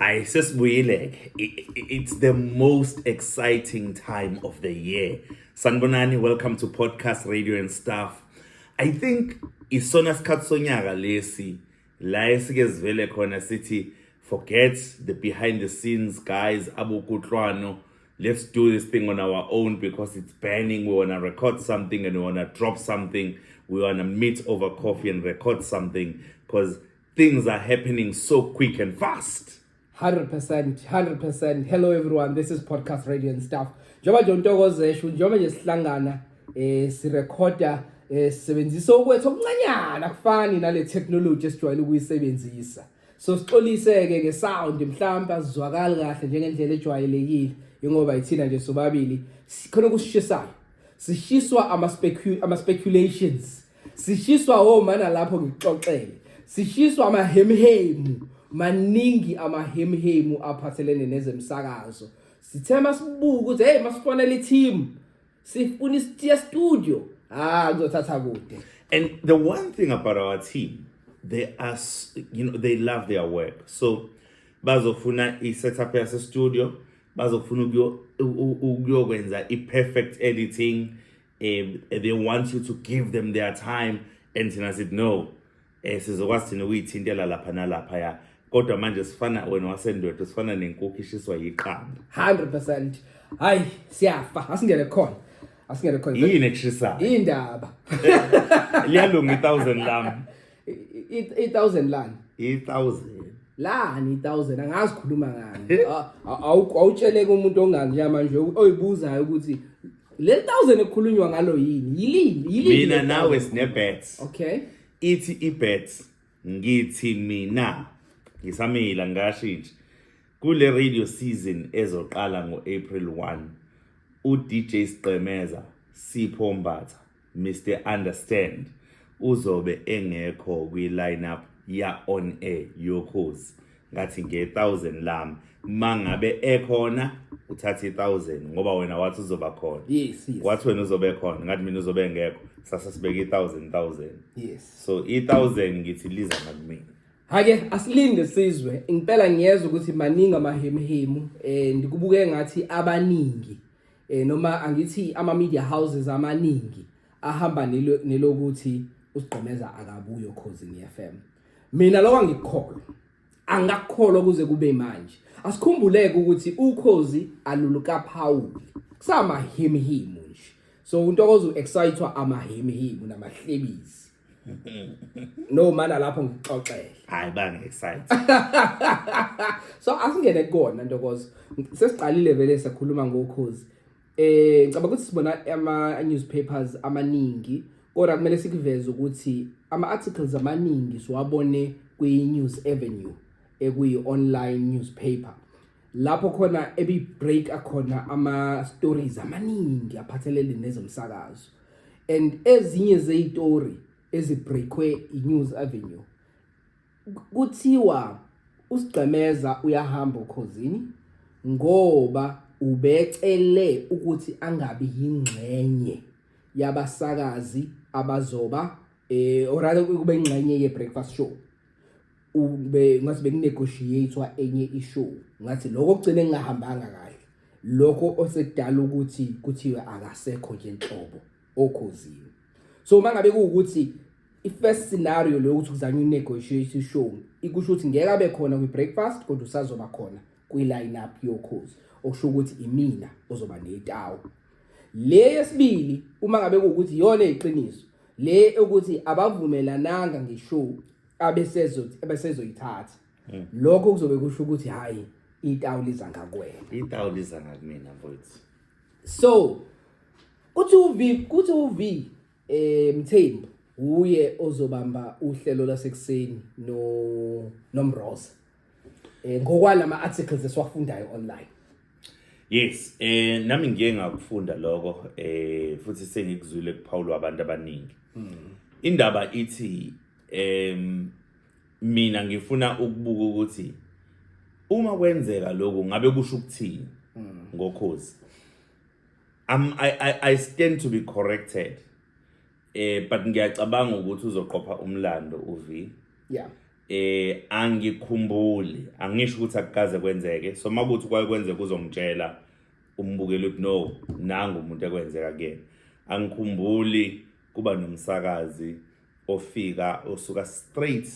Aye, sesibuyile. It's the most exciting time of the year. Sanbonani, welcome to Podcast Radio and Stuff. I think isona sikhathi sonyaka lesi la esike sivele khona sithi forget the behind the scenes guys abukutlwano. Let's do this thing on our own because it's burning. We want to record something and we want to drop something. We want to meet over coffee and record something because things are happening so quick and fast. 100%. Hello everyone, this is Podcast Radio and Stuff. Njoba jontokozesho njoba nje sihlangana sirecorda sisebenzisa okwethu okuncanyana kufani nale technology esijwayele ukuyisebenzisa. So sixoliseke ngesound mhlawumbe azizwakali kahle njengendlela ejwayelekile ngoba ithina nje sobabili sikhona kushishayo. Sishiswa ama speculations. Sishiswa omana lapho ngixoxele. Sishiswa amahemhemu. Maningi amahemhemu aphathelene nezemsakazo. Sithema sibuka ukuthi hey masifonele team. Sifuna isiya studio. Kuzothatha kude. And the one thing about our team, they are, they love their work. So bazofuna i-setup yase studio, bazofuna ukuyokwenza i-perfect editing. They want you to give them their time. And thina said no. Sizokwazi thina ukuyithintela lapha nalapha ya. Kodwa manje sifana wena wasendoda sifana nenkukhu ishiswa yiqanda. 100%. Hayi siyafa asingene khona. Yini ekushisa? Indaba. Liyalunga 1000 lam. 1000 lani. 1000. Lani 1000 angazikhuluma ngani. Awutsheleke umuntu onganje manje oyibuzayo ukuthi le 1000 ekhulunywa ngalo yini? Yilini? Mina nawe sine bets. Okay. Ithi i-bets ngithi mina ngisamila ngashintsha kule radio season ezoqala ngo-April 1 uDJ Siqemeza Sipho Mbatha Mr Understand uzobe engekho kwi-lineup ya on air yokhozi ngathi nge-1000 lam mangabe ekhona uthatha 1000 ngoba wena wathi uzoba khona. Yes. Wathi wena uzobe khona ngathi mina uzobe ngekho sasa sibeke 1000. Yes. So 1000 ngithi liza ngakumina. Hake asilinde sizwe impela ngiyeza ukuthi maningi amahemhemu ndikubuke ngathi abaningi noma angithi ama media houses amaningi ahamba nelokuthi uSiqemeza akabuyo Khosini FM. Mina lokho ngikholwa angakholwa kuze kube manje. Asikhumbuleke ukuthi uKhosi aluluka Paul kusama hemhemu nje. So untokozo excitewa amahemhemu namahlebisi. No mana lapho ngixoxele. Hayi bang excited. So asingene kona ntokozo. Sesiqalile vele sikhuluma ngokhozi. Ngicabanga ukuthi sibona ama newspapers amaningi kodwa kumele sikuveze ukuthi ama articles amaningi siwabone kwi News Avenue ekuyi online newspaper. Lapho khona ebi break akhona ama stories amaningi aphathelene nezomsakazo. And ezinye zezitori ezibreakwe iNews Avenue kuthiwa uSiqemeza uyahamba uKhosini ngoba ubecele ukuthi angabi yingxenye yabasakazi abazoba orale kube ingxenye ye-breakfast show ngathi bekunegotiatewa enye ishow ngathi lokho kugcine ngahambanga kahle lokho osekudala ukuthi kuthiwe akasekho nje enhlobo oKhosini. So mangabe ukuthi i-first scenario lo ukuthi kuzanywe negotiate show ikusho ukuthi ngeke abe khona kwi-breakfast kodwa usazoba khona kwi-lineup yokhozi okusho ukuthi imina ozoba netawo. Le yesibili uma ngabe ukuthi yona iqiniso le ukuthi abavumelananga ngeshow abesezoyithatha lokho kuzobe kusho ukuthi hayi itawo liza ngakwena. Itawo liza ngakumina mfowethu. So kuthi uV Mthembu uye ozobamba uhlelo lasekuseni nomroza ngokwalama articles esiwafundayo online. Yes, nami ngike ngakufunda lokho futhi sengikuzwile kuPaul abantu abaningi. Indaba ithi mina ngifuna ukubuka ukuthi uma kwenzeka lokho ngabe kusho ukuthini ngokhozi. I stand to be corrected. But ngiyacabanga ukuthi uzoqopha umlando uV. Yeah. angikhumbuli angisho ukuthi akukaze kwenzeke so makuthi kwenzeka uzongitshela umbukeli ukuthi no nangu umuntu ekwenzeka kuyena angikhumbuli kuba nomsakazi ofika osuka straight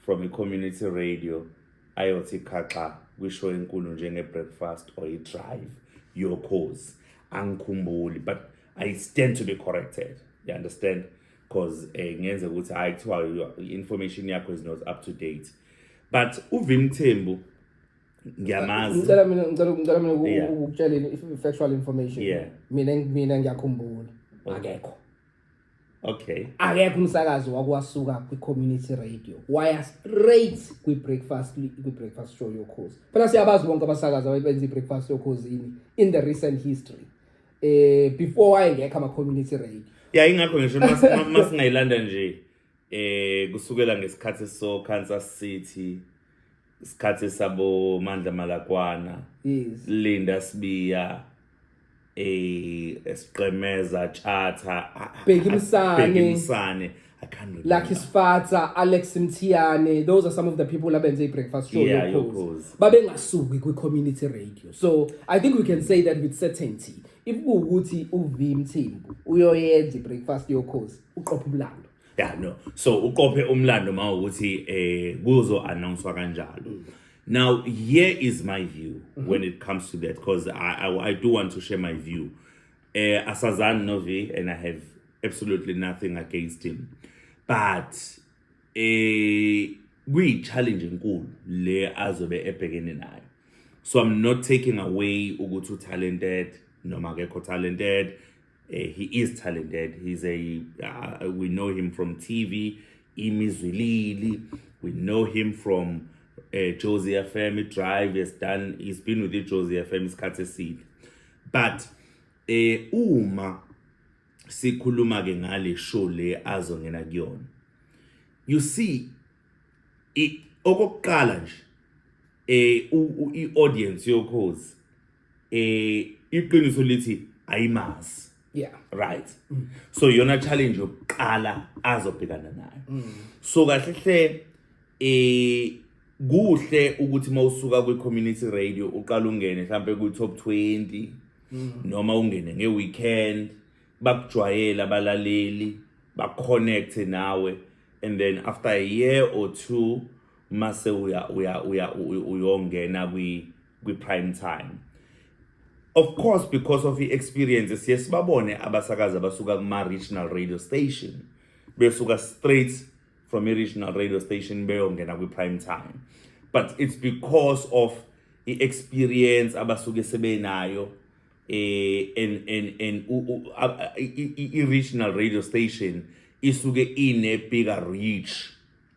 from i-community radio ayothi khaxa kwishow enkulu njenge-breakfast or i-drive your cause angikhumbuli but I stand to be corrected you understand because ngenze ukuthi hayi kuthiwa information yakho is not up to date but uVim Thembu ngiyamazi ngicela mina ukutshela factual information mina ngiyakhumbula akekho okay akekho umsakazi wakwasuka kwi-community radio waya straight kwi-breakfast show yokhozi phela siyabazi bonke abasakazi abayenza i-breakfast yokhozi in the recent history before wayengekho ama-community radio ingakho ngisho masingayilanda nje kusukela ngesikhathi so Kansas City isikhathi sabo Mandla Malakwana Linda Sibiya Esiqemeza Chatha Bhekimsane I can't remember Lucky Sfatha Alex Mthiyane those are some of the people abenze i-breakfast show yokhozi babengasuki kwi-community radio so I think we can say that with certainty if ukuthi uVim Thembu uyoyenza i-breakfast yokhozi uqopha umlando no so uqophe umlando mawukuthi kuzo announcewa kanjalo now here is my view when it comes to that because I do want to share my view asazani novi and I have absolutely nothing against him but kuyi-challenge enkulu le azobe ebhekene nayo so I'm not taking away ukuthi talented noma akekho talented he is talented he's we know him from TV Imizwilili we know him from Josie FM Drive he's been with the Josie FM isikhathi eside but uma sikhuluma ke ngale show le azongena kuyona you see okokuqala nje i-audience yokhozi iqiniso lithi ayimazi right so yona challenge yokuqala azobhekana nayo so kahle kuhle ukuthi mawusuka kwi-community radio uqala ungene mhlambe ku-top 20 noma ungene nge-weekend bakujwayela abalaleli baconnect nawe and then after a year or two mase uyongena kwi-prime time of course because of the experiences yes babone abasakazi abasuka kuma-regional radio station besuka straight from a regional radio station beyongena kwi-prime time but it's because of the experience abasuke sebenayo i-regional radio station isuke ine bigger reach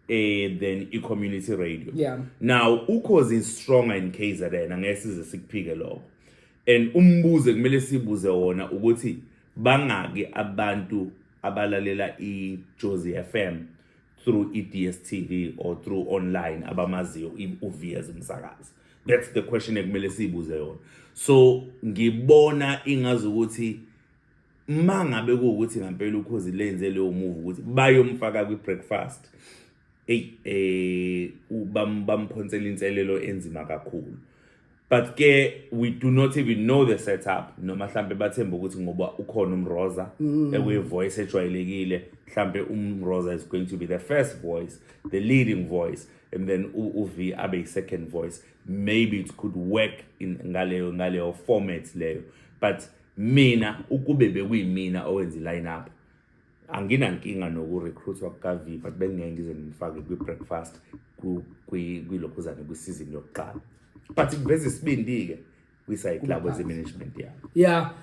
than i-community radio now Ukhozi is stronger in KZN angeke size sikuphike lokho and umbuze kumele sibuze wona ukuthi bangaki abantu abalalela i-Josie FM through i-DSTV or through online abamaziyo uVias umsakazi that's the question ekumele sibuze yona so ngibona ingazi ukuthi mangabe kuukuthi ngempela Ukhozi lenze leyo move ukuthi bayomfaka kwi-breakfast bamphonsela inselelo enzima kakhulu but ke we do not even know the setup noma mhlambe bathemba ukuthi ngoba ukhona umroza ekwe-voice ejwayelekile mhlambe umroza is going to be the first voice the leading voice and then uV abe second voice maybe it could work in ngaleyo format leyo but mina ukube bekuyimina owenza i-lineup anginankinga nokurecruitwa kukaV but bengeke ngize ngifake kwi-breakfast kwilokhuzane kwisizini yokuqala but kuveza isibindi ke kwi-club as management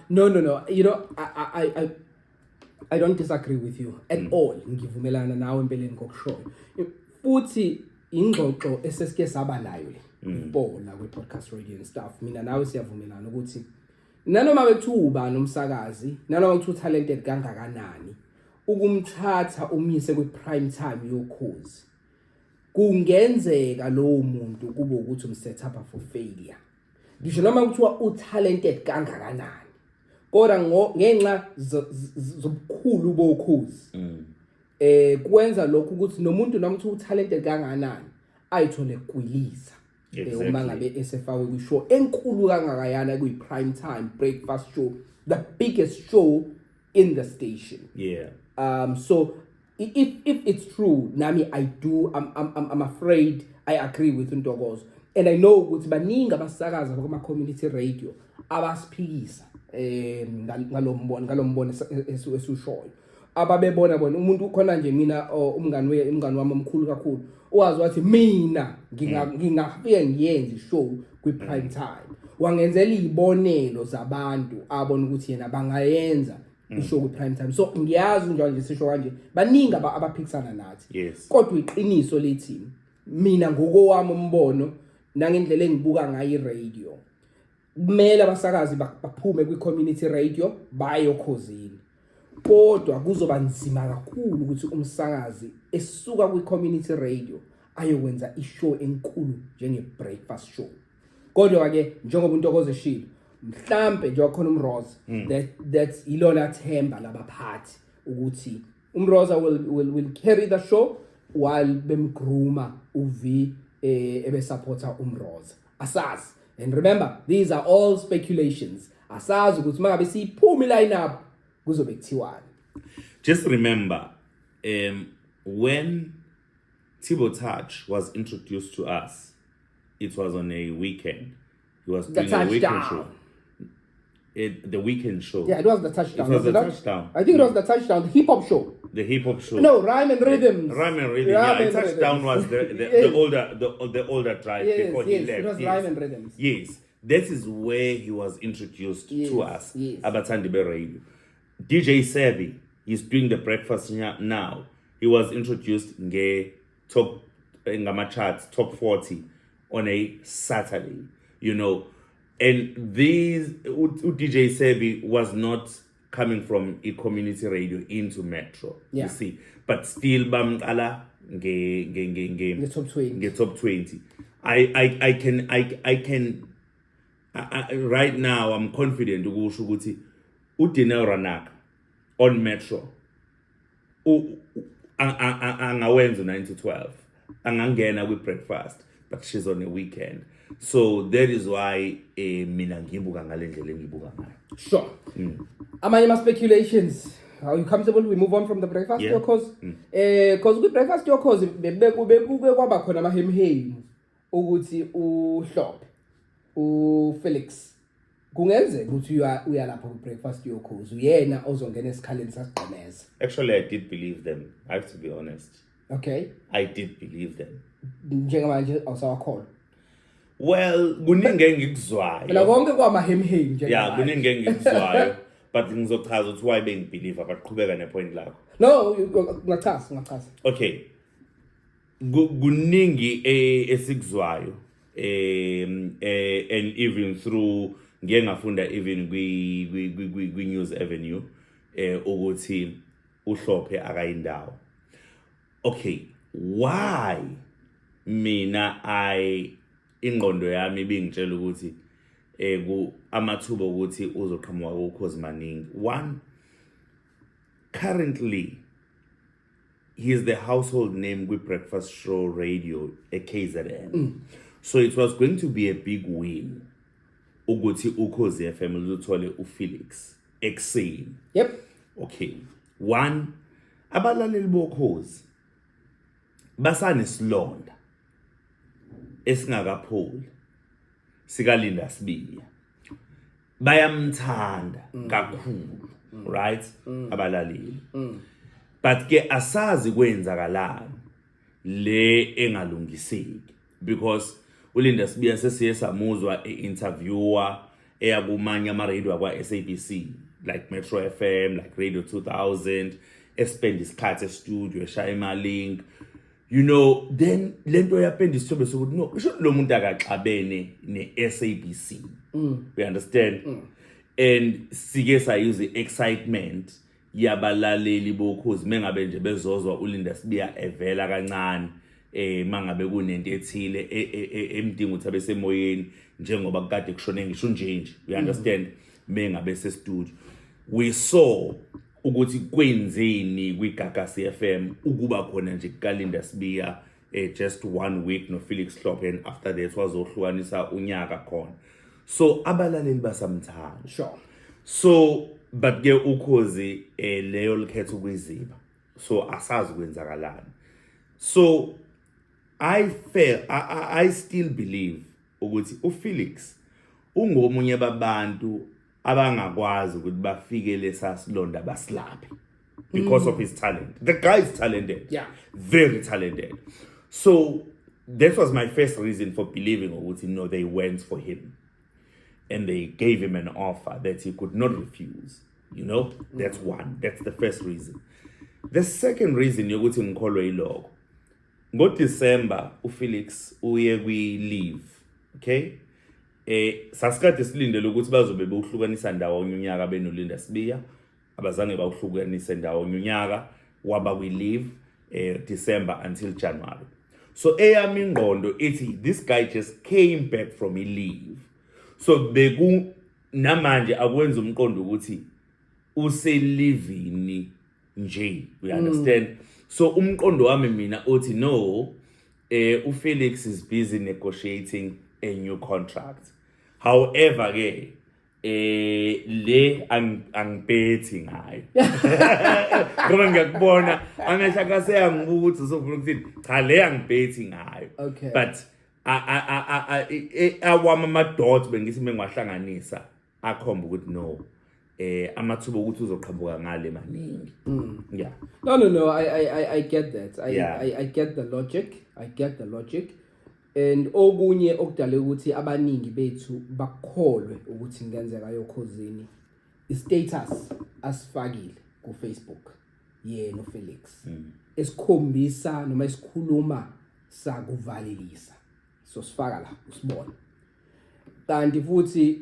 no you know I don't disagree with you at all ngivumelana nawe empeleni ngokushoyo futhi ingxoxo esesike saba nayo ibona kwi-podcast radio and stuff mina nawe siyavumelana ukuthi nanoma bethuba nomsakazi nanoma bethu talented kangakanani ukumthatha umyise kwi-prime time yokhozi kungenzeka lowo muntu kube ukuthi umset up for failure ngisho noma kuthiwa utalented kangakanani kodwa ngenxa zobukhulu bokhozi kwenza lokhu ukuthi nomuntu noma uthi utalented kanganani ayithole kwilisa uma ngabe esefakwe ku show enkulu kangakayana kuyi prime time breakfast show, the biggest show in the station. So if it's true, nami I'm afraid I agree with Ntokozo, and I know ukuthi baningi abasakaza bakoma community radio abasiphikisa ngalombono esushoyo ababebona bona umuntu khona nje mina umngani wami omkhulu kakhulu owazi wathi mina ngingafike ngiyenze show kwi prime time, wangenzela izibonelo zabantu abona ukuthi yena bangayenza ishow kwi prime time. So ngiyazi nje sisho kanje baningi abaphikisana nathi, kodwa iqiniso lithi mina ngokowami umbono nangendlela engibuka ngayo iradio, kumele abasakazi baphume kwi community radio bayokhozini, kodwa kuzoba nzima kakhulu ukuthi umsakazi esuka kwi community radio ayokwenza ishow enkulu njenge breakfast show. Kodwa ke njengoba uNtokozo eshilo mhlambe nje wakhona umroza that's ilona themba labaphathi ukuthi umroza will carry the show while bemgruma uV ebe supporter umroza asazi. And remember, these are all speculations. Asazi ukuthi mangabe siphuma line up kuzobe kuthiwani. Just remember, when Thibaut Touch was introduced to us, it was on a weekend. He was doing a weekend show. The weekend show. Yeah, it was the touchdown. It was the touchdown. I think it was the touchdown, the hip hop show. The hip hop show. No, Rhyme and Rhythms. Rhyme and Rhythms. Yeah, touchdown was the older drive before he left. It was Rhyme and Rhythms. Yes, that is where he was introduced to us. Yes. Abathandibe Radio. DJ Savvy is doing the breakfast now. He was introduced in top charts, top 40 on a Saturday. You know, and these DJ Savvy was not coming from a community radio into Metro. You see, but still bamqala nge top 20. I can right now I'm confident ukusho ukuthi uDineo Ranaka on Metro angawenza 9 to 12 angangena with breakfast, but she's on a weekend. So that is why mina ngibuka ngale ndlela engibuka ngayo. Sure. Amanye ama speculations. Are you comfortable we move on from the breakfast your cause? Cause with breakfast your cause bekuke kwaba khona amahemhemu ukuthi uHlophe uFelix kungenzeka ukuthi uya lapha ku breakfast your cause uyena ozongena esikhaleni sasiqemeza. Actually, I did believe them. I have to be honest. Okay. I did believe them. Njengamanje awusawakholwa. Well, kuningi engikuzwayo. Phela konke kwamahemhemu nje. Yeah, kuningi engikuzwayo, but ngizochaza ukuthi why bengibelieve abaqhubeka nepoint lakho. No, ngachaza. Okay. Kuningi esikuzwayo and even through ngeke ngafunda even kwi News Avenue ukuthi uHlophe akayindawo. Okay, why mina ingqondo yami bingitshela ukuthi amathuba ukuthi uzoqhamuka ukhozi maningi. One, currently he is the household name with breakfast show radio at KZN. So it was going to be a big win ukuthi ukhozi FM luthole uFelix ekuseni. Yep. Okay. One, abalaleli bokhozi basanesilonda esingakapholi sikaLinda Sibiya, bayamthanda kakhulu, right? Abalaleli. But ke asazi kwenzakalani le engalungiseki, because uLinda Sibiya sesiye samuzwa interviewer eyakumanye ama radio akwa SABC like Metro FM, like Radio 2000, spend isikhathi studio eshaya imalink. You know, then lento yapenda isithobe sokuthi no, lo muntu akaxabene neSABC. We understand? And sike sayuse excitement yabalaleli bokhozi mengabe nje bezozwa uLinda Sibiya evela kancane mangabe kunento ethile emdinga ukuthi abesemoyeni njengoba kade kushone ngisho nje. We understand mengabe se studio. We saw ukuthi kwenzeni kwiGagasi FM ukuba khona nje kukaLinda Sibiya just 1 week no Felix Hlophe, and after that wazohlukanisa unyaka khona. So abalaleli basamthanda. Sure. So but ke ukhozi leyo likhetha ukuyiziba. So asazi kwenzakalani. So I still believe ukuthi uFelix ungomunye babantu abangakwazi ukuthi bafike lesasilonda basilaphe because of his talent. The guy is talented. Yeah. Very talented. So that was my first reason for believing ukuthi no, they went for him. And they gave him an offer that he could not refuse. You know, that's one. That's the first reason. The second reason yokuthi ngikholwe iloko. NgoDecember uFelix uye kwi-leave. Okay? Sasikade silindele ukuthi bazobe behlukanisa ndawonye unyaka benoLinda Sibiya. Abazange bawuhlukanise ndawonye unyaka waba kwi-leave December until January. So eyami ingqondo ithi this guy just came back from a leave. So beku namanje akwenza umqondo ukuthi uselivini nje, we understand. So umqondo wami mina uthi no, uFelix is busy negotiating a new contract. However ke le angiphethi ngayo. Ngoba ngiyakubona amehla kase angibuthi uzofuna ukuthini, cha le angiphethi ngayo. Okay. But awama madot bengithi mengwahlanganisa akhomba ukuthi no amathuba ukuthi uzoqhamuka ngale maningi. Yeah. No, I get that. I get the logic. And okunye okudala ukuthi abaningi bethu bakholwe ukuthi ngenzeka yokhosini istatus asifakile ku Facebook yena uFelix esikhombisa noma isikhuluma sakuvalelisa. So sifaka la usibona. Kanti futhi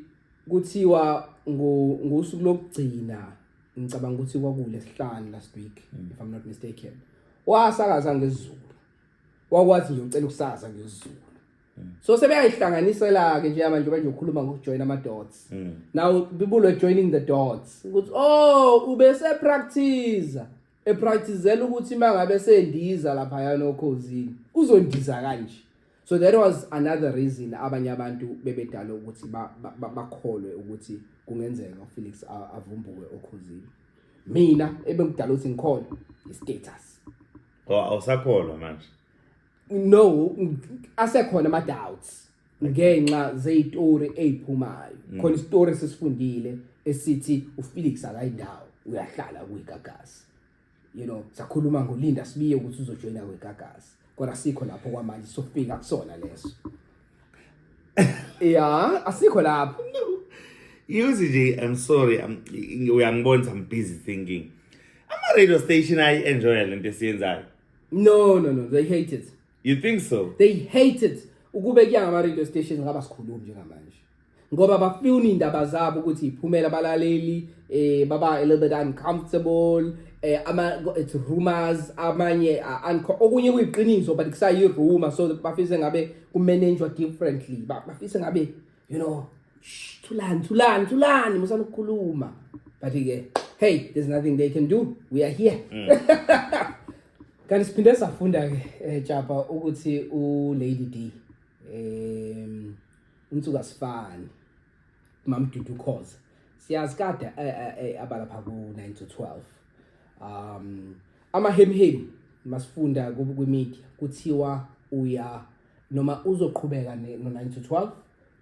kuthiwa ngosuku lokugcina ngicabanga ukuthi kwakulesihlanu last week if I'm not mistaken. Wasakaza ngesiZulu. Wakwazi nje ucela ukusaza ngesiZulu. So sebeyayihlanganisela ke nje manje manje ukhuluma ngokujoin ama dots. Now people are joining the dots. Ukuthi ubese practice. Practicezela ukuthi mangabe sendiza lapha yana okhosini uzondiza kanje. So that was another reason abanye abantu bebedala ukuthi bakholwe ukuthi kungenzeka uFelix avumbuke okhosini. Mina ebengidala ukuthi ngikholwe istatus. Awusakholwa manje. No, asekhona ama doubts ngenxa zezitori eziphumayo. Khona istory sesifundile esithi uFelix akayindawo uyahlala kwiGagasi. You know, sakhuluma ngoLinda Sibiya ukuthi uzojoina kwiGagasi. Kodwa sikho lapho kwamanje sofika kusona leso. Yeah, asikho lapho. No. Usually, I'm sorry, I'm busy thinking. I'm a radio station I enjoy lento esiyenzayo. No, they hate it. You think so? They hate it. Ukube kuya ngama radio stations ngaba sikhulumi njengamanje. Ngoba bafuna indaba zabo ukuthi iphumela abalaleli baba a little bit uncomfortable it's rumors amanye okunye kuyiqiniso but kusayi rumor so bafise ngabe ku manage differently bafise ngabe you know thulani musana ukukhuluma but ke hey there's nothing they can do, we are here. Kanti siphinde safunda ke Japa ukuthi uLady D unsuka sifani mamdudu cause siyazi kade abalapha ku 9 to 12 amahemhem masifunda ku media kuthiwa uya noma uzoqhubeka no 9 to 12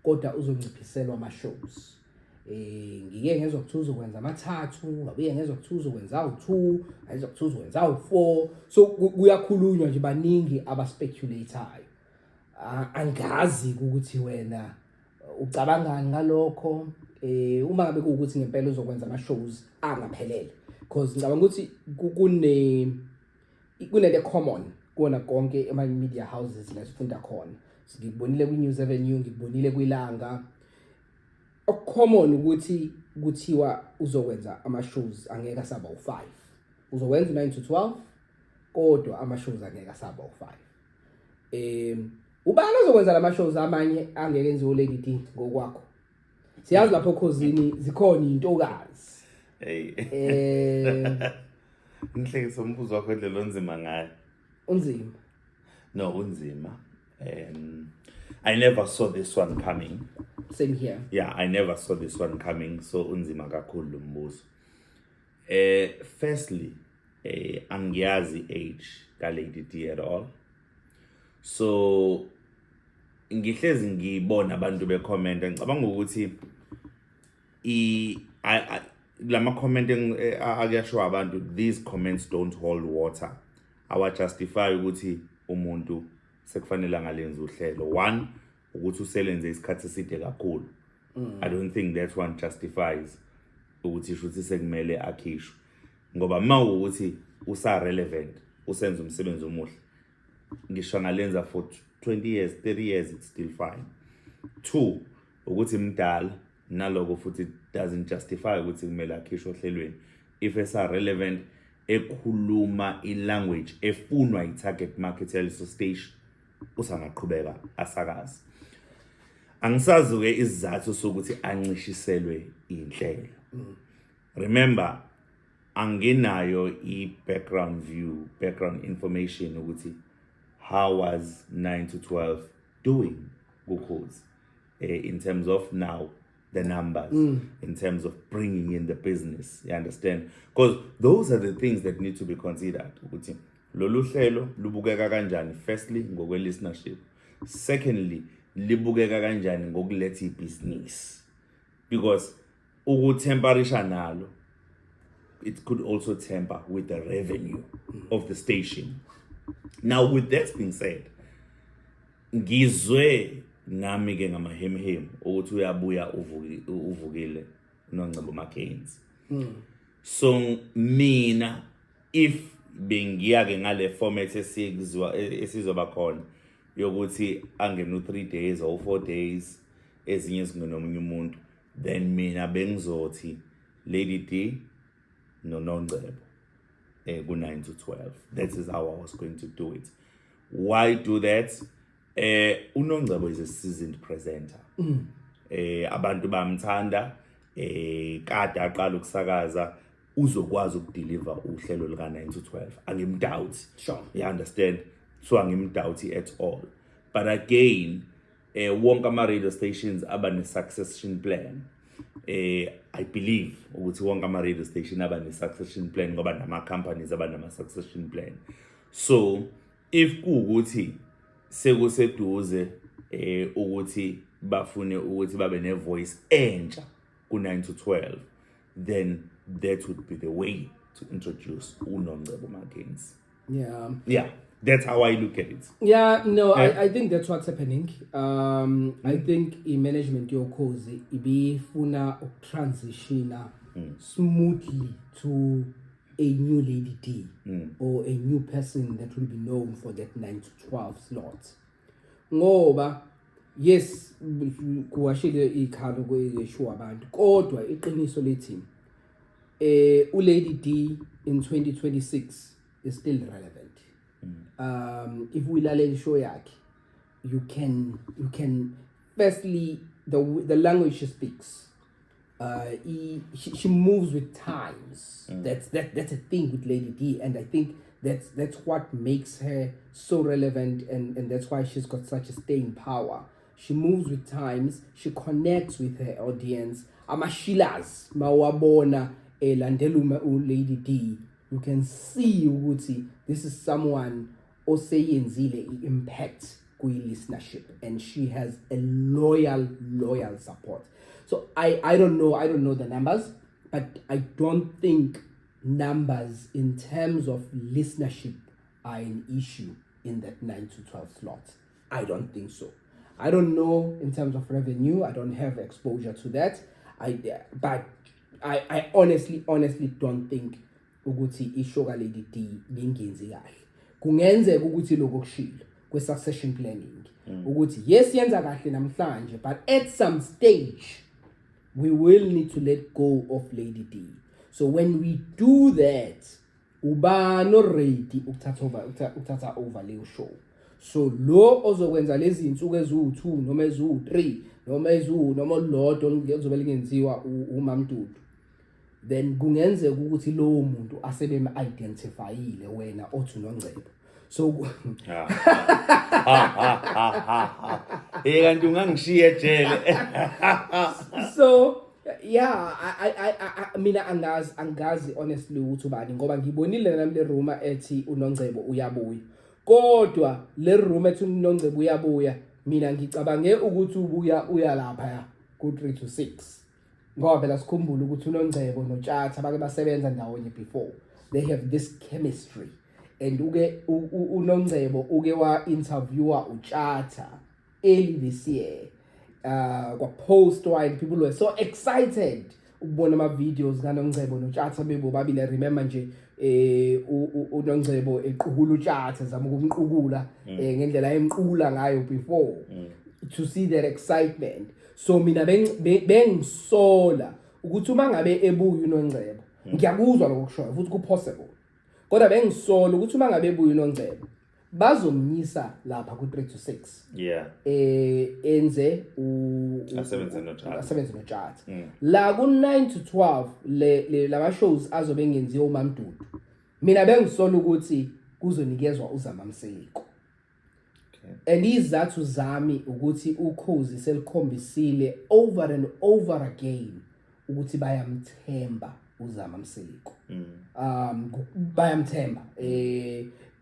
kodwa uzonciphiselwa ama shows ngike ngezwe ukuthi uzokwenza amathathu ngabuye ngezwe ukuthi uzokwenza u2 ngezwe ukuthi uzokwenza u4 so kuyakhulunywa nje baningi abaspeculateayo angazi ukuthi wena ucabangani ngalokho uma ngabe kuukuthi ngempela uzokwenza ama shows angaphelele because ngicabanga ukuthi kune common kona konke ama media houses la sifunda khona ngikubonile ku News Avenue ngikubonile kwiLanga common ukuthi kuthiwa uzokwenza ama shows angeka saba u5 uzokwenza 9 to 12 kodwa ama shows angeka saba u5 ubani uzokwenza lama shows amanye angeke enziwe Lady D ngokwakho siyazi lapho khosini zikhona intokazi Ngihlekisa umbuzo wakho indlela onzima ngayo. Unzima. No, unzima. I never saw this one coming. Same here. Yeah, I never saw this one coming. So unzima kakhulu lo mbuzo. Firstly, angiyazi age ka Lady D at all. So ngihlezi ngibona abantu be-comment ngicabanga ukuthi lama comment akuyasho abantu, these comments don't hold water. Awa justify ukuthi umuntu sekufanele angalenza uhlelo. One, ukuthi uselenze isikhathi eside kakhulu. I don't think that one justifies ukuthi shuthi sekumele akhishwe. Ngoba mawukuthi usa relevant, usenza umsebenzi omuhle. Ngisho ngalenza for 20 years, 30 years, it's still fine. Two, ukuthi mdala naloko futhi doesn't justify ukuthi kumele akhishwe ohlelweni. If esa relevant ekhuluma language efunwa i-target market yaleso station, usangaqhubeka asakazi. Angisazi ke isizathu sokuthi ancishiselwe inhlelo. Remember, anginayo i-background view, background information ukuthi how was 9 to 12 doing Ukhozi in terms of now the numbers, in terms of bringing in the business, you understand? Because those are the things that need to be considered. Ukuthi lolu hlelo lubukeka kanjani? Firstly, ngokwe listenership. Secondly, libukeka kanjani ngokuletha business? Because ukutemperisha nalo, it could also temper with the revenue of the station. Now, with that being said, ngizwe nami ke ngamahemhem ukuthi uyabuya uvukile uNongcebo Mackenzie. So mina, if bengiya ke ngale format esizoba khona yokuthi angene 3 days or 4 days ezinye zingenomunye umuntu, then mina bengizothi Lady D noNongcebo ku 9 to 12. That is how I was going to do it. Why do that? uNongcebo is a seasoned presenter. Abantu bamthanda, kade aqala ukusakaza, uzokwazi ukudeliver uhlelo lika 9 to 12. Angimdoubt. Sure. You understand? So angimdoubt at all. But again, wonke ama radio stations aba ne succession plan. I believe ukuthi wonke ama radio station aba ne succession plan ngoba nama companies aba nama succession plan. So if kuukuthi sekuseduze ukuthi bafune ukuthi babe ne voice entsha ku 9 to 12, then that would be the way to introduce uNongcebo Mackenzie. Yeah, that's how I look at it. Yeah, no, I think that's what's happening. I think management yoKhozi ibifuna ukutransition smoothly to a new Lady D or a new person that will be known for that 9 to 12 slot. Ngoba yes, kuwashile ikhalo kwesho abantu, kodwa iqiniso lethi Lady D in 2026 is still relevant. If we lalele show yakhe, you can firstly the language she speaks, she moves with times. That's a thing with Lady D, and I think that's what makes her so relevant, and that's why she's got such a staying power. She moves with times, she connects with her audience. Amashilas mawabona elandela Lady D, you can see ukuthi this is someone oseyenzile impact kwi-listenership, and she has a loyal support. So I don't know the numbers, but I don't think numbers in terms of listenership are an issue in that 9 to 12 slot. I don't think so. I don't know in terms of revenue. I don't have exposure to that. But I honestly don't think ukuthi ishoka Lady D lingenzi kahle. Kungenzeka ukuthi lokho kushilo kwe-succession planning ukuthi yes yenza kahle namhlanje, but at some stage we will need to let go of Lady D. So when we do that, ubani already ukuthatha over leyo show. So lo ozokwenza lezi insuku eziwu2 noma eziwu3 noma olodwa lizobe lingenziwa uMamdudu, then kungenzeka ukuthi lowo muntu asebeme identifyile wena othi uNongcebo. So kanti ungangishiya ejele. So yeah, I mina angazi honestly ukuthi ubani ngoba ngibonile nami le rumor ethi uNongcebo uyabuya. Kodwa le rumor ethi uNongcebo uyabuya, mina ngicabange ukuthi uya lapha ku 3 to 6. Ngoba phela sikhumbula ukuthi uNongcebo noTshatha bake basebenza ndawonye before. They have this chemistry. And uNongcebo uke wa interviewer uTshatha early this year. Kwa post wide, people were so excited ukubona ama videos kaNongcebo noTshatha bebo babili. Remember nje uNongcebo eqhubula uTshatha zama ukumqhubula ngendlela emqhubula ngayo before to see that excitement. So mina bengisola ukuthi uma ngabe ebuya uNongcebo, ngiyakuzwa lokushoyo futhi ku possible. Kodwa bengisola ukuthi uma ngabe ebuya uNongcebo bazomnyisa lapha ku 3 to 6. Yeah. Enze asebenze noTshatha. La ku 9 to 12 le lama shows azobe ngenziwa uMamdudu. Mina bengisola ukuthi kuzonikezwa uZamamseko. And izathu zami ukuthi uKhozi selikhombisile over and over again ukuthi bayamthemba uZamamseko. Bayamthemba.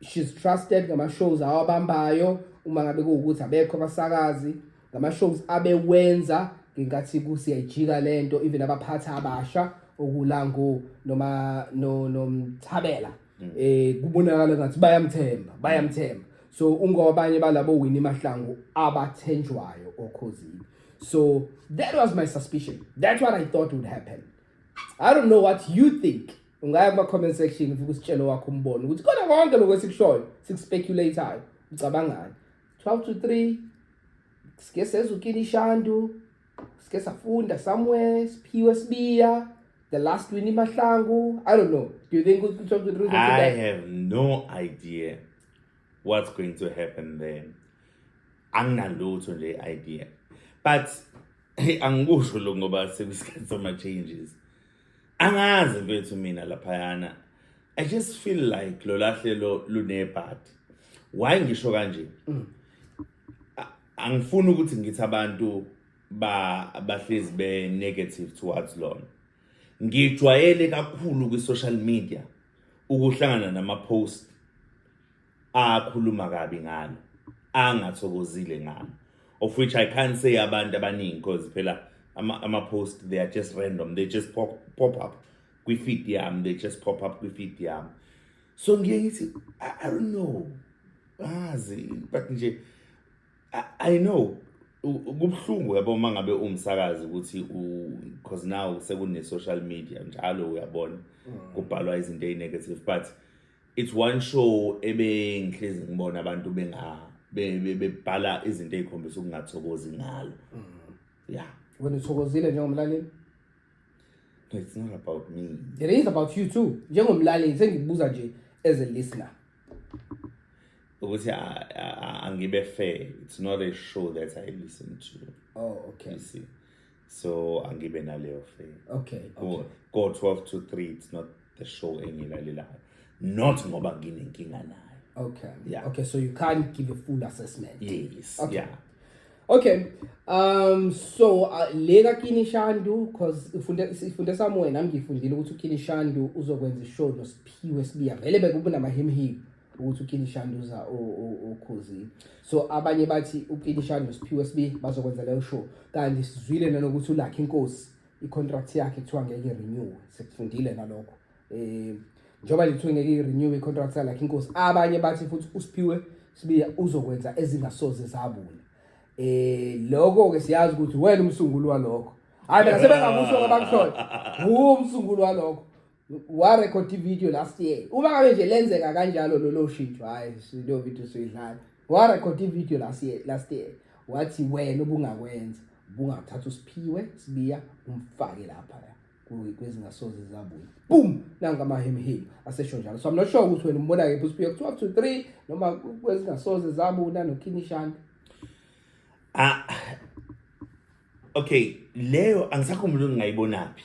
She's trusted ngama shows awabambayo uma ngabe kuukuthi abekho abasakazi ngama shows abewenza ngingathi kusiyajika lento even abaphatha abasha okulango noma nomthabela kubonakala ngathi bayamthemba. So ungobanye balabo Winnie Mahlangu abathenjwayo okhosini. So that was my suspicion. That's what I thought would happen. I don't know what you think. Ungaya kuma comment section if ukusitshela wakho umbono ukuthi khona konke lokho esikushoyo sikuspeculateayo ucabangani. 12 to 3 sike sezukini Shandu sike safunda somewhere Siphiwe Sibiya the last Winnie Mahlangu. I don't know. Do you think 12 to 3 I have no idea what's going to happen there. Anginalutho nje idea. But angikusho lo ngoba sekusikhathi some changes. Angazi mfethu mina laphayana. I just feel like lo lahlelo lunebhadi. Why ngisho kanje? Angifuni ukuthi ngithi abantu bahlezi be negative towards lona. Ngijwayele kakhulu ku social media ukuhlangana nama post akhuluma kabi ngalo, angathokozile ngalo. Of which I can't say abantu abaningi because phela ama post they are just random. They just pop up with feed yam. They just pop up with feed yam. So ngiyithi I don't know. But nje I know kubhlungu yabo mangabe umsakazi ukuthi because now sekune social media njalo uyabona kubhalwa izinto negative, but it's one show ebe ngihlezi ngibona abantu bebhala izinto ezikhombisa ukungathokozi ngalo. Yeah. When uthokozile njengomlaleli? No, it's not about me. It is about you too. Njengomlaleli sengibuza nje as a listener. Ukuthi angibe fair. It's not a show that I listen to. Oh, okay. You see. So angibe naleyo fair. Okay. Go 12 to 3. It's not the show engilalelayo. Not ngoba nginenkinga nayo. Okay. Yeah. Okay, so you can't give a full assessment. Yes. Okay. Yeah. Okay. So lega Kini Shandu because ifunde somewhere nami ngifundile ukuthi uKini Shandu uzokwenza ishow noSiphiwe Sibiya. Vele bekubona mahimhi ukuthi uKini Shandu uza okhozi. So abanye bathi uKini Shandu noSiphiwe Sibiya bazokwenza leyo show. Kanti sizwile nanokuthi uLucky Nkosi icontract yakhe kuthiwa ngeke renew. Sekufundile nalokho. Njoba lithiwe ngeke renew icontract yakhe Lucky Nkosi. Abanye bathi futhi uSiphiwe Sibiya uzokwenza ezingasoze zabula. Lokho ke siyazi ukuthi wena umsunguli walokho. Hayi phela sebengakusho abakushoyo. Umsunguli walokho. Wa record video last year. Uma ngabe nje lenzeka kanjalo lo shit, hayi silo video siyidlala. Wa record video last year. Wathi wena ubungakwenza, ubungathatha uSiphiwe Sibiya umfake lapha kwezingasoze zabuya. Boom, nanga mahemhem asesho njalo. So I'm not sure ukuthi wena umbona ke uSiphiwe 12 to 3 noma kwezingasoze zabuya noKini Shandu. Okay, leyo angisakhumbula ngingayibonaphi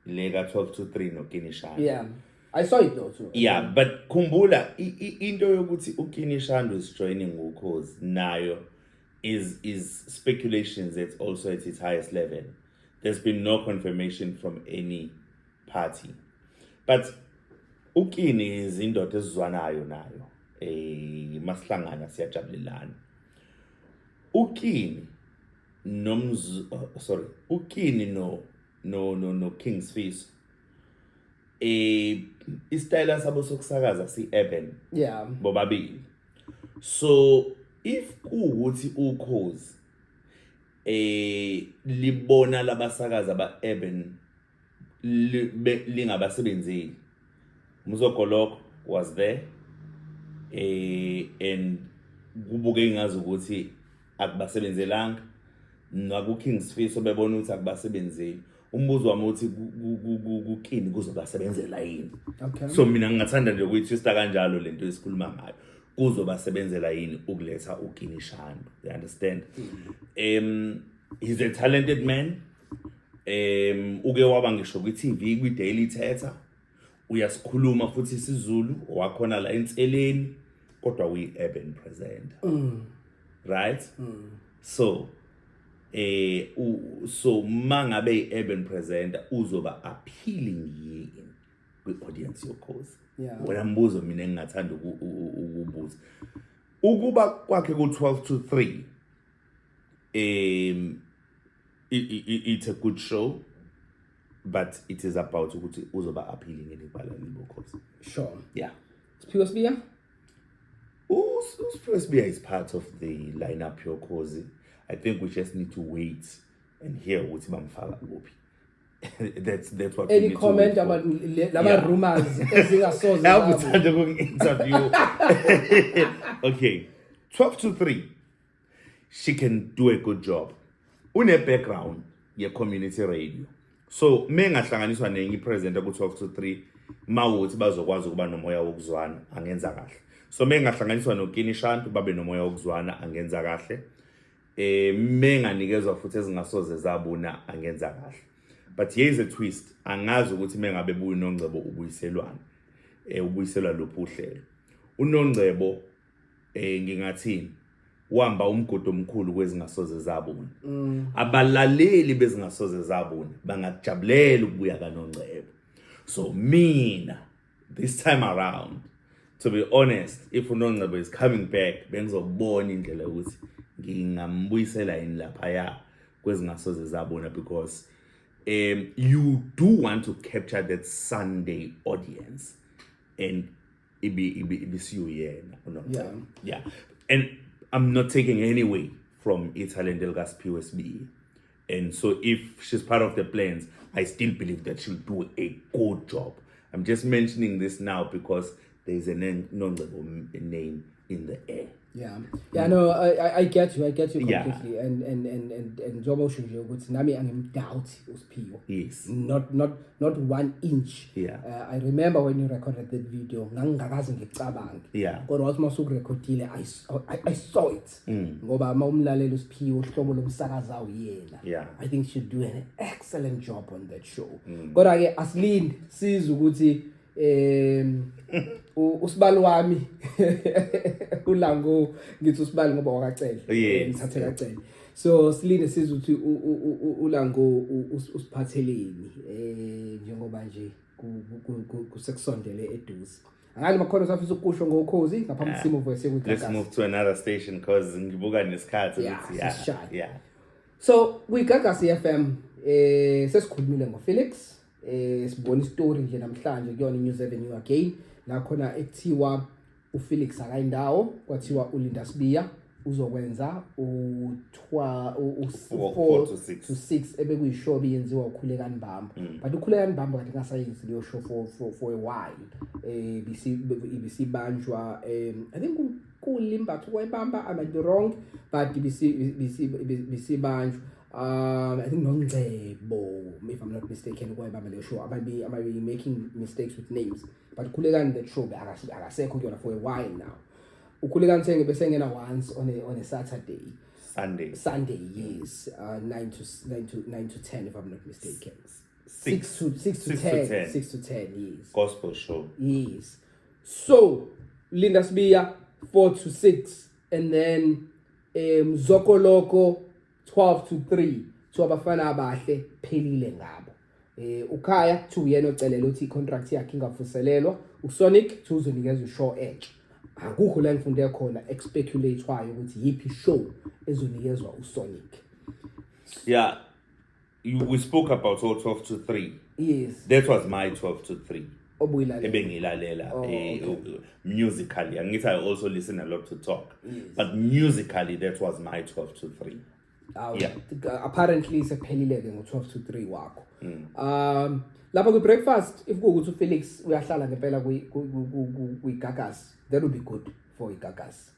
lega 12 to 3 noKinishando. Yeah, I saw it though too. Yeah, but kumbula into yokuthi uKinishando is joining Ukhozi nayo is speculations that's also at its highest level. There's been no confirmation from any party. But uKini is indoda ezizwanayo nayo. Masihlangana siyajabulelana. uKini no King's Fiso. Istyle sabo sokusakaza si-urban. Yeah. Bobabili. So if kuwukuthi Ukhozi libona labasakaza ba-urban lingabasebenzeli, Mzogoloko was there and kubuke ngazi ukuthi akubasebenzelanga nakuKing's Fiso bebona ukuthi akubasebenzeli. Umbuzo wami uthi kuKini kuzobasebenzela yini? Okay. So mina ngingathanda nje ukuyitwista kanjalo lento esikhuluma ngayo. Kuzobasebenzela yini ukuletha uKinishando? You understand? He's a talented man. Uke waba ngisho kwi-TV kwi-Daily Theatre. Uyasikhuluma futhi isiZulu, wakhona la enseleni, kodwa uyi-urban presenter. Right? So so mangabe urban presenter uzoba appealing yini kwi-audience yoKhozi. Yeah. Wena mbuzo mina engingathanda ukubuza ukuba kwakhe ku-12 to 3 it's a good show, but it is about ukuthi uzoba appealing elibalani boKhozi. Sure. Yeah. Siphiwe Sibiya? Siphiwe Sibiya is part of the lineup yoKhozi. I think we just need to wait and hear what bamfaka kuphi. That's what any comment about lama rumors ezingasoze Awuthanda uku-interview. Okay, 12 to 3 she can do a good job. Une background ye community radio, so mengahlanganiswa nenye presenter ku 12 to 3 mawuthi bazokwazi ukuba nomoya wokuzwana angenza kahle. So mengahlanganiswa noKinishando babe nomoya wokuzwana angenza kahle. Menganikezwa futhi ezingasoze zabuna angenza kahle. But here is a twist. Angazi ukuthi mengabe buyi noNgcebo ubuyiselwana. Ubuyiselwa lophu uhlelo. uNongcebo ngingathini uhamba umgodo omkhulu kwezingasoze zabona. Abalaleli bezingasoze zabona bangajabulela ukubuya kaNongcebo. So mina this time around, to be honest, if uNongcebo is coming back, bengizobona indlela ukuthi ngingambuyisela yini lapha ya kwezingasoze zabona, because you do want to capture that Sunday audience and yeah. And I'm not taking any away from Italian Delgas PSB. And so if she's part of the plans, I still believe that she'll do a good job. I'm just mentioning this now because there's a non-name in the air. Yeah, no, I get you completely. Yeah. And Jobo Shujo ukuthi nami angimdoubt uSphiwe. Yes. Not 1 inch. Yeah. I remember when you recorded that video, ngangakaze ngicabange. Yeah. Kodwa wathi masukurekhodile I saw it. Ngoba mawumlalela uSphiwe uhlobo lomsakaza uyena. Yeah. I think she'll do an excellent job on that show. Kodwa ke asilinde siza ukuthi usibali wami ulango ngithi usibali ngoba wakacela ngithathe kacela, so silinde siza ukuthi ulango usiphatheleni njengoba nje kusekusondele eduze. Angani makhona usafisa ukusho ngoKhozi ngaphambi simo voice Let's yekukhankasa. move to another station because ngibuka nesikhathi Yeah. So kwiGagasi FM sesikhulumile ngoFelix. Sibona istory nje namhlanje kuyona iNews Avenue again la khona ekuthiwa uFelix akayindawo kwathiwa uLinda Sibiya uzokwenza u4 to 6 ebekuyishow yenziwa uKhulekani Mbamba. But uKhulekani Mbamba kanti ngasayenzi leyo show for a while. Bisibanjwa I think kuLimbatho kwayiBamba, I might be wrong, but bisibanjwa I think noNgcebo, if I'm not mistaken, kwayiBamba leyo show. I might be making mistakes with names, but Khulekani that show akasekho kuyona for a while now. uKhulekani senge besengena once on a Sunday, yes, 9 to 10 if I'm not mistaken. 6 to 10. 6 to 10, yes. Gospel show. Yes. So, Linda Sbiya, 4 to 6. And then Zoko Loco, 12 to 3. So abafana abahle phelile ngabo. Ukhaya 2 yena ocelela uthi contract yakhe ingavuselelwa. uSonic 2 uzonikezwa show edge. Akukho la ngifunde khona speculate-wayo ukuthi yipi show ezonikezwa uSonic. Yeah. We spoke about 12 to 3. Yes. That was my 12 to 3. Obuyilalela. Ebengilalela Okay. Musically. I I also listen a lot to talk. Yes. But musically that was my 12 to 3. Yeah. Apparently sephelile ke ngo12 to 3 wakho. Lapha ku breakfast if kuukuthi uFelix uyahlala ngempela ku Gagas, that would be good for iGagas.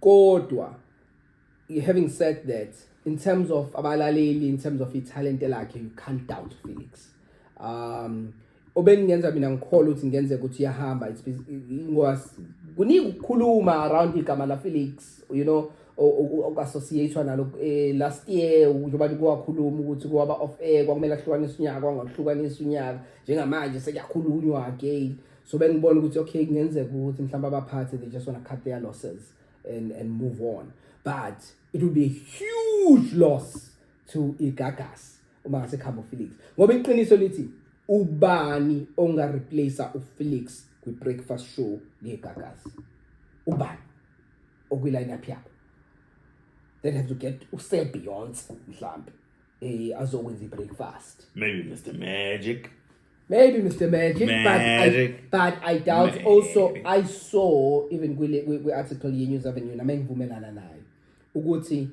Kodwa having said that, in terms of abalaleli, in terms of talent lakhe, you can't doubt Felix. Obengenza mina ngikholwa ukuthi ngenze ukuthi yahamba kuningi ukukhuluma around igama la Felix, you know, associate nalo last year njengoba kuwakhuluma ukuthi kwaba off air kwakumele ahlukanise unyaka kwangahlukanisa unyaka njengamanje sekuyakhulunywa again. So bengibona ukuthi okay kungenzeka ukuthi mhlawumbe abaphathi they just want to cut their losses and move on, but it would be a huge loss to iGagas uma ngase khamba uFelix ngoba iqiniso lithi ubani onga replace uFelix kwi breakfast show leGagas, ubani okuline up yakho. They have to get Beyonce mhlambe azokwenza ibreakfast. Maybe Mr. Magic. But I doubt. Magic. Also I saw even kwi article ye-News Avenue namengivumelana nayo ukuthi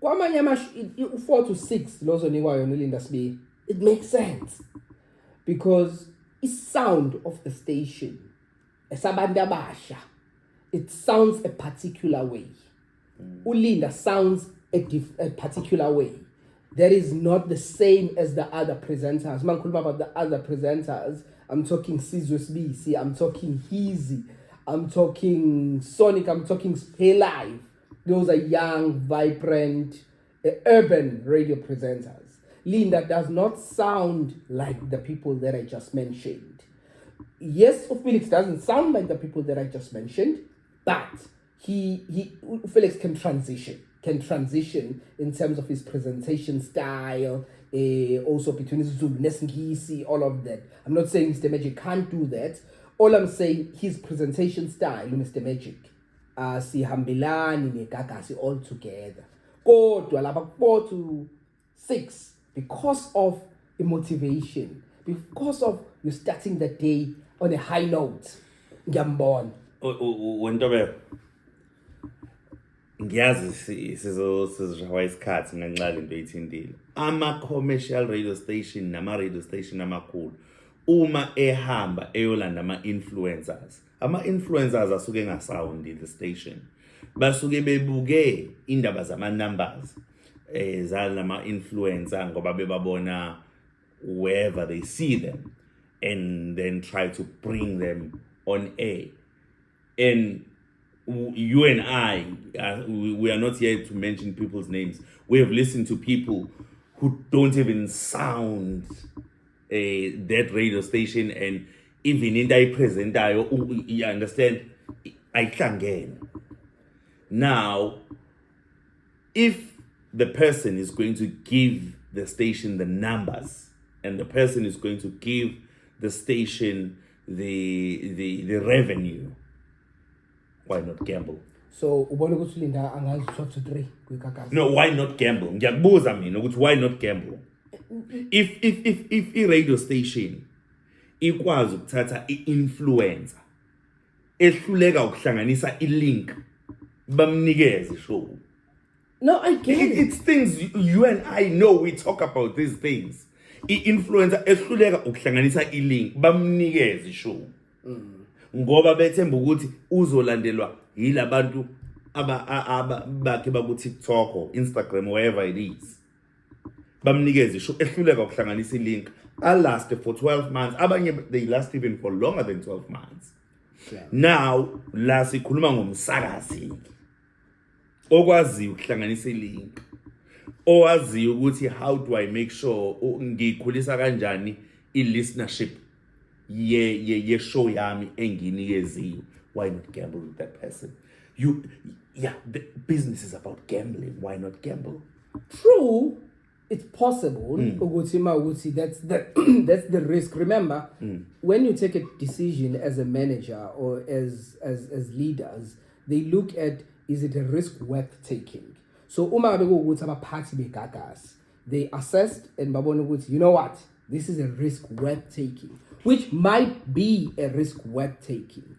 kwamanye u4 to 6 lozonikwa yona uLinda Sbiya, it makes sense because the sound of the station esabantu abasha, it sounds a particular way. uLinda sounds a particular way that is not the same as the other presenters. Mangikhuluma about the other presenters, I'm talking Sizwe Sibisi, I'm talking Hizzy, I'm talking Sonic, I'm talking Stay Live. Those are young, vibrant, urban radio presenters. Linda does not sound like the people that I just mentioned. Yes, Felix doesn't sound like the people that I just mentioned, but Felix can transition in terms of his presentation style, also between Zulu, Nesingisi, all of that. I'm not saying Mr. Magic can't do that. All I'm saying, his presentation style, Mr. Magic, sihambelani neGagas all together. Kodwa lapha 4 to 6, because of the motivation, because of you starting the day on a high note. Ngiyambona. Wentobe. Ngiyazi sizoshawa isikhathi ngenxa into ethindile. Ama-commercial radio station nama-radio station amakhulu uma ehamba eyolanda ama-influencers asuke engasawundi the station basuke bebuke indaba zama-numbers zalama-influencer ngoba bebabona wherever they see them and then try to bring them on air. And you and I, we are not here to mention people's names. We have listened to people who don't even sound that radio station, and even in the present, you understand, I can't get. Now, if the person is going to give the station the numbers, and the person is going to give the station the revenue, why not gamble? So ubona ukuthi Linda angazi 12 to 3 kwiGagas. No, why not gamble? Ngiyakubuza mina ukuthi why not gamble? If a radio station ikwazi ukuthatha i-influencer ehluleka ukuhlanganisa i-link bamnikeze show. No, I get it. It's things you and I know. We talk about these things. I-influencer ehluleka ukuhlanganisa i-link bamnikeze show. Ngoba bethemba ukuthi uzolandelwa yilabantu bakhe baku TikTok or Instagram, wherever it is. Bamnikeze show ehluleka ukuhlanganisa i-link. I lasted for 12 months. Abanye they last even for longer than 12 months. Yeah. Now, la sikhuluma ngomsakazi okwazi ukuhlanganisa i-link. owaziyo ukuthi how do I make sure ngikhulisa kanjani i-listenership ye show yami enginiyeziyo. Why not gamble with that person? The business is about gambling. Why not gamble? True, it's possible. Ukuthi that's that's the risk. Remember, when you take a decision as a manager or as leaders, they look at, is it a risk worth taking? So they assessed and babona ukuthi, you know what, this is a risk worth taking, which might be a risk worth taking.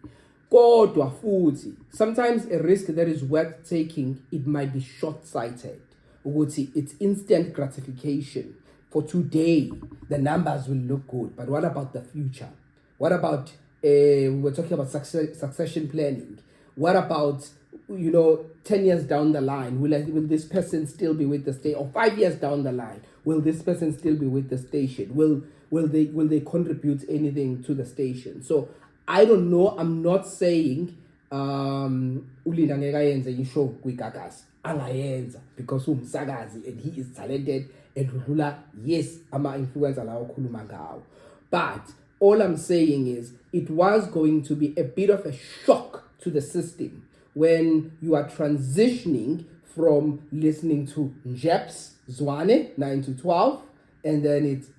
Kodwa futhi, sometimes a risk that is worth taking, it might be short-sighted. Ukuthi, it's instant gratification. For today, the numbers will look good. But what about the future? What about, we were talking about succession planning. What about, 10 years down the line? Will this person still be with the station? Or 5 years down the line, will this person still be with the station? Will they contribute anything to the station? So I don't know. I'm not saying Ulinda ngeke ayenze ishow kwiGagas. Angayenza because umsakazi and he is talented and udlula yes ama-influencer lawo okhuluma ngawo. But all I'm saying is it was going to be a bit of a shock to the system when you are transitioning from listening to Njeps Zwane 9 to 12 and then it's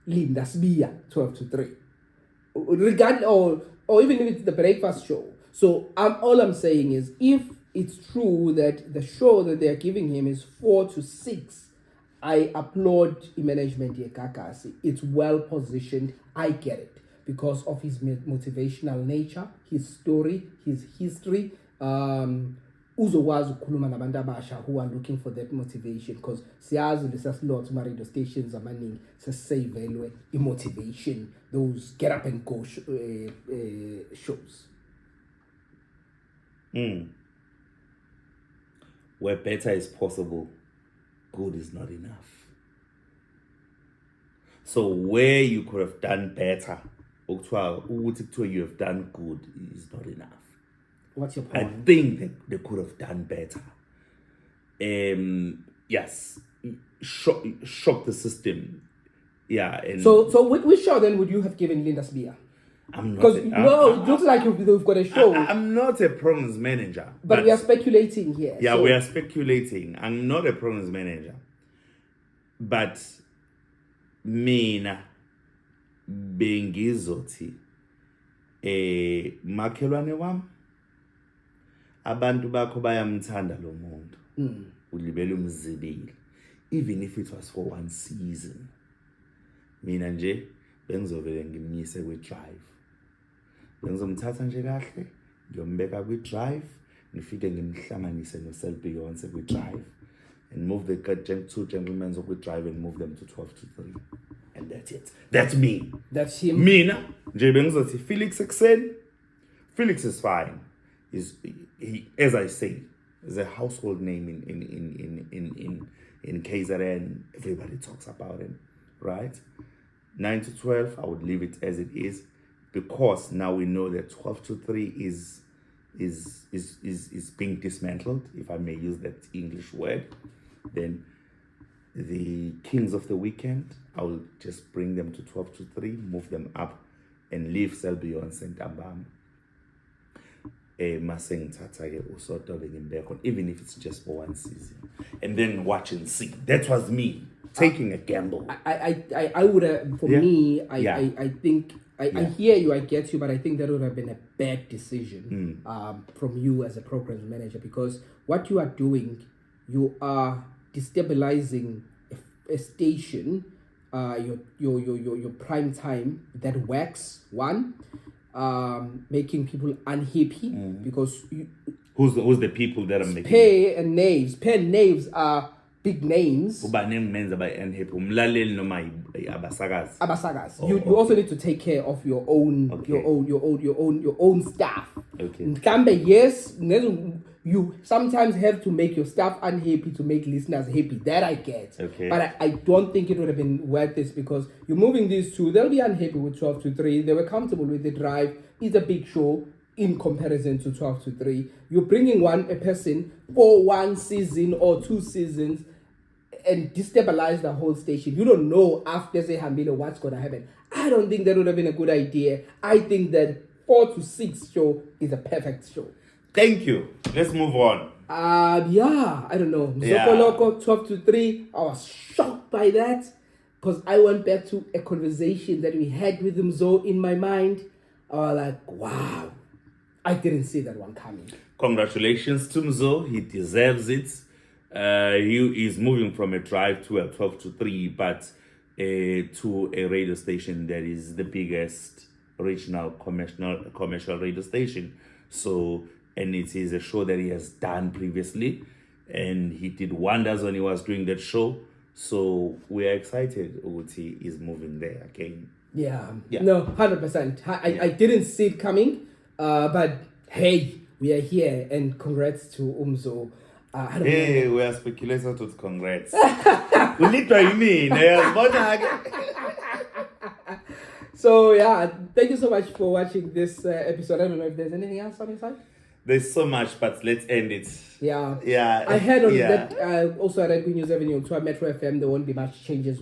Linda Sbiya 12 to 3. Regardless, or even if it's the breakfast show. So all I'm saying is, if it's true that the show that they're giving him is 4 to 6, I applaud the management here, Kakasi. It's well positioned. I get it because of his motivational nature, his story, his history. Uzokwazi ukukhuluma nabantu abasha who are looking for that motivation, because siyazi lesasilot ma-radio stations amaningi sesiseyivelwe i-motivation, those get up and go shows. Where better is possible, good is not enough. So where you could have done better, you have done good is not enough. What's your point? I think that they could have done better. Yes, shock the system. Yeah. And so which show then would you have given Linda Sbiya? I'm not. Because it looks like you've got a show. I'm not a programs manager. But we are speculating here. Yeah, we are speculating. I'm not a programs manager. But mina bengizothi makhelwane wami abantu bakho bayamthanda lo muntu. Ulibele umzibili. Even if it was for one season. Mina nje bengizovele ngimnyise kwi-drive. Bengizomthatha nje kahle, ngiyombeka kwi-drive, ngifike ngimhlanganise no-Sel Beyonce kwi-drive and move the two gentlemen kwi-drive and move them to 12 to 3. And that's it. That's me. That's him. Mina nje bengizothi Felix Ekseni. Felix is fine. He, as I say, is a household name in KZN. Everybody talks about him, right? 9 to 12, I would leave it as it is, because now we know that 12 to 3 is being dismantled, if I may use that English word. Then the Kings of the Weekend, I will just bring them to 12 to 3, move them up, and leave Sel Beyonce and Ntambama. Even if it's just for one season, and then watch and see. That was me taking a gamble. I would have, me, I think I hear you, I get you, but I think that would have been a bad decision from you as a program manager, because what you are doing, you are destabilizing a station, your prime time that works. One. Making people unhappy because who's the people that are making Pay and Naves are big names. You also need to take care of your own your own staff. Okay. Yes, you sometimes have to make your staff unhappy to make listeners happy. That I get. Okay. But I don't think it would have been worth this, because you're moving these two. They'll be unhappy with 12 to 3. They were comfortable with the drive. It's a big show in comparison to 12 to 3. You're bringing a person for one season or 2 seasons. and destabilize the whole station. You don't know after say Hambilo what's gonna happen. I don't think that would have been a good idea. I think that 4 to 6 show is a perfect show. Thank you. Let's move on. Yeah, I don't know. Yeah. Zokoloko 12 to 3. I was shocked by that because I went back to a conversation that we had with Mzo in my mind. I was like, wow, I didn't see that one coming. Congratulations to Mzo. He deserves it. He is moving from a drive to a 12 to 3, but to a radio station that is the biggest regional commercial radio station. So, and it is a show that he has done previously, and he did wonders when he was doing that show. So we are excited. Uti is moving there again. Yeah. Yeah. No, 100%. I didn't see it coming, but hey, we are here, and congrats to Umzo. I don't Hey, know. we are speculating to congrats. We need to mean. So yeah, thank you so much for watching this episode. I don't know if there's anything else on your side. There's so much, but let's end it. Yeah. Yeah. I heard on yeah. that also at Good News Avenue to Metro FM there won't be much changes.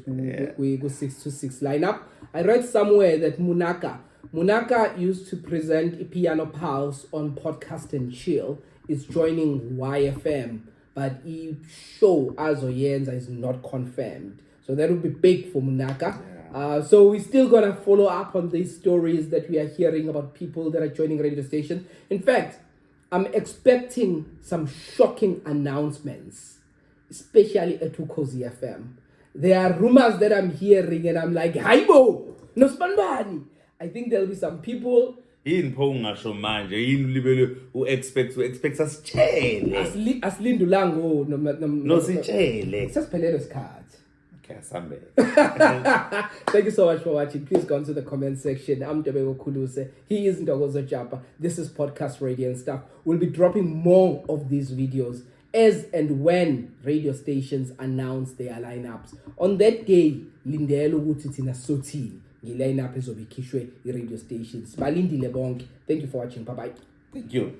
We go 6 to 6 lineup. I read somewhere that Munaka used to present a Piano Pulse on Podcast and Chill is joining YFM, but he show as Oyenza is not confirmed. So that would be big for Munaka. So we're still gonna follow up on these stories that we are hearing about people that are joining radio stations. In fact, I'm expecting some shocking announcements, especially at Ukozi FM. There are rumors that I'm hearing, and I'm like, Haibo, no spanbani. I think there'll be some people. Yini pho ungasho manje yini libele expect us tshele Aslindulango no sitshele sasiphelele isikhathi. okay sambe. Thank you so much for watching. Please go into the comment section. I'm Dobeko Kuluse. He is Ndogozo Japa. This is Podcast Radio and Stuff. We'll be dropping more of these videos as and when radio stations announce their lineups. On that day, lindelo ukuthi thina sothini ngi-lineup ezobe ikhishwe i-radio stations. Balindile bonke. Thank you for watching. Bye-bye. Thank you.